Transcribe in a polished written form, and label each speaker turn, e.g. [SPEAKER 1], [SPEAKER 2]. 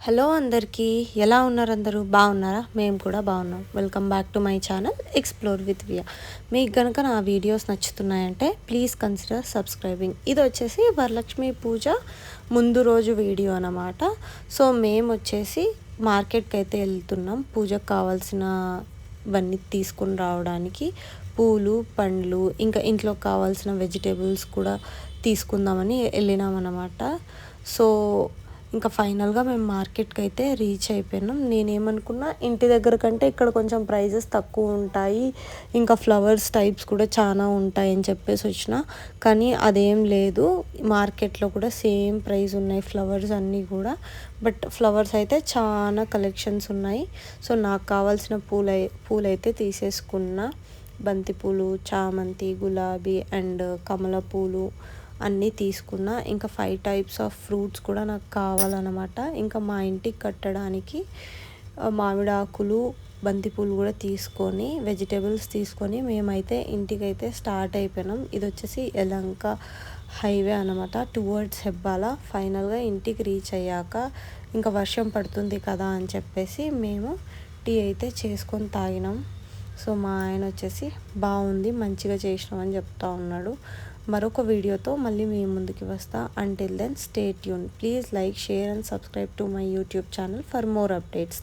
[SPEAKER 1] Hello అందరికీ, ఎలా ఉన్నారు? అందరూ బాగున్నారా? మేము కూడా బాగున్నాం. Welcome back to my channel explore with via. మీకు కనుక నా వీడియోస్ నచ్చుతున్నాయంటే ప్లీజ్ కన్సిడర్ సబ్స్క్రైబింగ్. ఇది వచ్చేసి వరలక్ష్మి పూజ ముందు రోజు వీడియో అన్నమాట. సో మేము వచ్చేసి మార్కెట్కి అయితే వెళ్తున్నాం పూజకు కావాల్సినవన్నీ తీసుకుని రావడానికి. పూలు, పండ్లు, ఇంకా ఇంట్లో కావాల్సిన వెజిటేబుల్స్ కూడా తీసుకుందామని వెళ్ళినాం అన్నమాట. సో ఇంకా ఫైనల్గా మేము మార్కెట్కి అయితే రీచ్ అయిపోయినాం. నేనేమనుకున్నా ఇంటి దగ్గర కంటే ఇక్కడ కొంచెం ప్రైజెస్ తక్కువ ఉంటాయి, ఇంకా ఫ్లవర్స్ టైప్స్ కూడా చాలా ఉంటాయి అని చెప్పేసి వచ్చిన. కానీ అదేం లేదు, మార్కెట్లో కూడా సేమ్ ప్రైస్ ఉన్నాయి ఫ్లవర్స్ అన్నీ కూడా. బట్ ఫ్లవర్స్ అయితే చాలా కలెక్షన్స్ ఉన్నాయి. సో నాకు కావాల్సిన పూలైతే తీసేసుకున్నా. బంతిపూలు, చామంతి, గులాబీ అండ్ కమల పూలు అన్నీ తీసుకున్నా. ఇంకా 5 టైప్స్ ఆఫ్ ఫ్రూట్స్ కూడా నాకు కావాలన్నమాట. ఇంకా మా ఇంటికి కట్టడానికి మామిడాకులు, బంతిపూలు కూడా తీసుకొని, వెజిటేబుల్స్ తీసుకొని మేమైతే ఇంటికైతే స్టార్ట్ అయిపోయినాం. ఇది వచ్చేసి యలంక హైవే అనమాట, టువర్డ్స్ హెబ్బాల. ఫైనల్గా ఇంటికి రీచ్ అయ్యాక ఇంకా వర్షం పడుతుంది కదా అని చెప్పేసి మేము టీ అయితే చేసుకొని తాగినాం. సో మా ఆయన వచ్చేసి బాగుంది, మంచిగా చేసినాం అని చెప్తా ఉన్నాడు. మరొక వీడియోతో మళ్ళీ మీ ముందుకి వస్తా. Until then stay tune. Please like, share and subscribe to my YouTube channel for more updates.